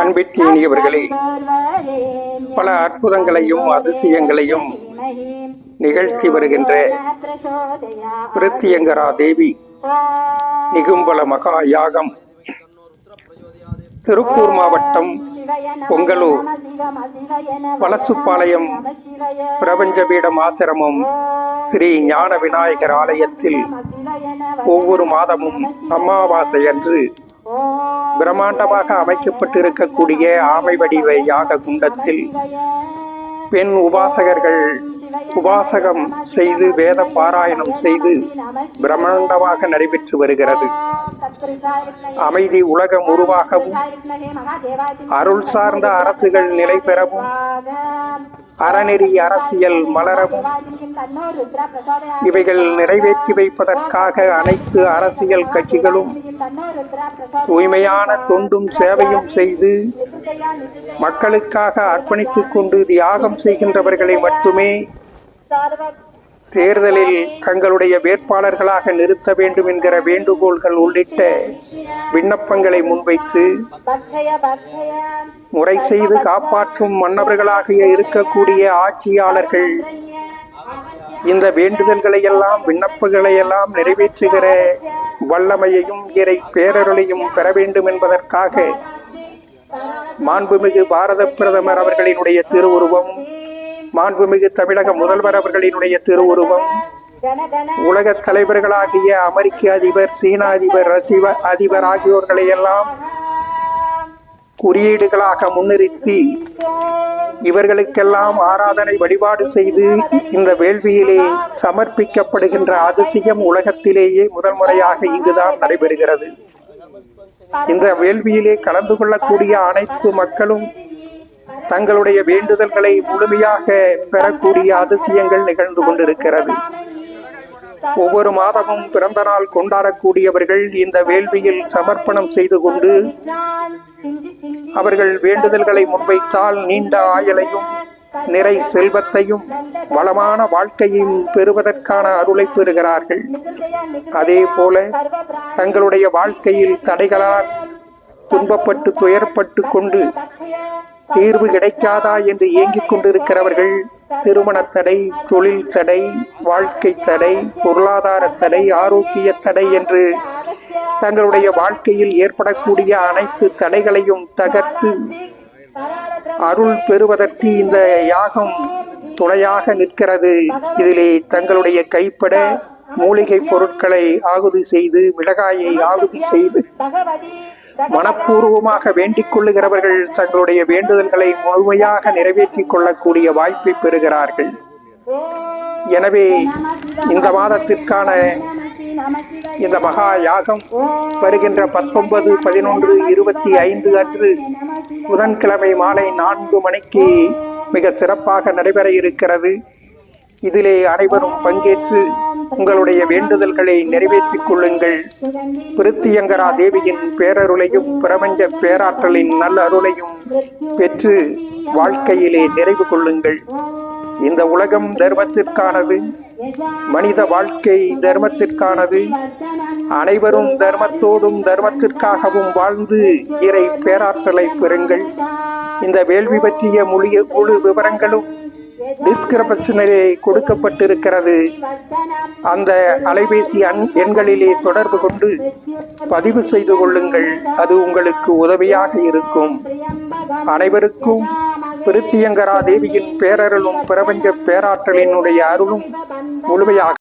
அன்பிற்கினியவர்களே, பல அற்புதங்களையும் அதிசயங்களையும் நிகழ்த்தி வருகின்ற விருத்தியங்கரா தேவி நிகும்பல மகா யாகம் திருப்பூர் மாவட்டம் பொங்கலூர் வலசுப்பாளையம் பிரபஞ்சபீடம் ஆசிரமம் ஸ்ரீ ஞான விநாயகர் ஆலயத்தில் ஒவ்வொரு மாதமும் அமாவாசை அன்று பிரம்மாண்டமாக அமைக்கப்பட்டிருக்கக்கூடிய ஆமை வடிவ யாக குண்டத்தில் பெண் உபாசகர்கள் உபாசகம் செய்து வேத பாராயணம் செய்து பிரம்மாண்டமாக நடைபெற்று வருகிறது. அமைதி உலகம் உருவாகவும் அருள் சார்ந்த அரசுகள் நிலை பெறவும் அறநெறி அரசியல் மலரவும் இவைகள் நிறைவேற்றி வைப்பதற்காக அனைத்து அரசியல் கட்சிகளும் தூய்மையான தொண்டும் சேவையும் செய்து மக்களுக்காக அர்ப்பணித்துக் கொண்டு தியாகம் செய்கின்றவர்களை மட்டுமே தேர்தலில் தங்களுடைய வேட்பாளர்களாக நிறுத்த வேண்டும் என்கிற வேண்டுகோள்கள் உள்ளிட்ட விண்ணப்பங்களை முன்வைத்து முறை செய்து காப்பாற்றும் மன்னவர்களாக இருக்கக்கூடிய ஆட்சியாளர்கள் இந்த வேண்டுதல்களை எல்லாம் விண்ணப்பங்களை எல்லாம் நிறைவேற்றுகிற வல்லமையையும் இறை பேரருளையும் பெற வேண்டும் என்பதற்காக மாண்புமிகு பாரத பிரதமர் அவர்களினுடைய திருவுருவம், மாண்புமிகு தமிழக முதல்வர் அவர்களினுடைய திருவுருவம், உலக தலைவர்களாகிய அமெரிக்க அதிபர், சீன அதிபர், ரஷ்ய அதிபர் ஆகியோர்களை எல்லாம் குறியீடுகளாக முன்னிறுத்தி இவர்களுக்கெல்லாம் ஆராதனை வழிபாடு செய்து இந்த வேள்வியிலே சமர்ப்பிக்கப்படுகின்ற அதிசயம் உலகத்திலேயே முதல் முறையாக இங்குதான் நடைபெறுகிறது. இந்த வேள்வியிலே கலந்து கொள்ளக்கூடிய அனைத்து மக்களும் தங்களுடைய வேண்டுதல்களை முழுமையாக பெறக்கூடிய அதிசயங்கள் நிகழ்ந்து கொண்டிருக்கிறது. ஒவ்வொரு மாதமும் பிறந்த நாள் கொண்டாடக்கூடியவர்கள் இந்த வேள்வியில் சமர்ப்பணம் செய்து கொண்டு அவர்கள் வேண்டுதல்களை முன்வைத்தால் நீண்ட ஆயுளையும் நிறை செல்வத்தையும் வளமான வாழ்க்கையும் பெறுவதற்கான அருளை பெறுகிறார்கள். அதே போல தங்களுடைய வாழ்க்கையில் தடைகளால் துன்பப்பட்டு துயரப்பட்டு கொண்டு தீர்வு கிடைக்காதா என்று ஏங்கிக் கொண்டிருக்கிறவர்கள் திருமண தடை, தொழில் தடை, வாழ்க்கை தடை, பொருளாதார தடை, ஆரோக்கிய தடை என்று தங்களுடைய வாழ்க்கையில் ஏற்படக்கூடிய அனைத்து தடைகளையும் தகர்த்து அருள் பெறுவதற்கு இந்த யாகம் துணையாக நிற்கிறது. இதிலே தங்களுடைய கைப்பட மூலிகை பொருட்களை ஆகுதி செய்து, மிளகாயை ஆகுதி செய்து மனப்பூர்வமாக வேண்டிக் கொள்ளுகிறவர்கள் தங்களுடைய வேண்டுதல்களை முழுமையாக நிறைவேற்றிக் கொள்ளக்கூடிய வாய்ப்பை பெறுகிறார்கள். எனவே இந்த மாதத்திற்கான இந்த மகா யாகம் வருகின்ற 19, 11, 25 அன்று புதன்கிழமை மாலை 4 மணிக்கு மிக சிறப்பாக நடைபெற இருக்கிறது. இதிலே அனைவரும் பங்கேற்று உங்களுடைய வேண்டுதல்களை நிறைவேற்றிக் கொள்ளுங்கள். விருத்தியங்கரா தேவியின் பேரருளையும் பிரபஞ்ச பேராற்றலின் நல்ல அருளையும் பெற்று வாழ்க்கையிலே நிறைவு கொள்ளுங்கள். இந்த உலகம் தர்மத்திற்கானது, மனித வாழ்க்கை தர்மத்திற்கானது. அனைவரும் தர்மத்தோடும் தர்மத்திற்காகவும் வாழ்ந்து இறை பேராற்றலை பெறுங்கள். இந்த வேள்வி பற்றிய முழு விவரங்களும் டிஸ்கிரிப்ஷனிலே கொடுக்கப்பட்டிருக்கிறது. அந்த அலைபேசி எண்களிலே தொடர்பு கொண்டு பதிவு செய்து கொள்ளுங்கள். அது உங்களுக்கு உதவியாக இருக்கும். அனைவருக்கும் விருத்தியங்கரா தேவியின் பேரருளும் பிரபஞ்ச பேராற்றலினுடைய அருளும் முழுமையாக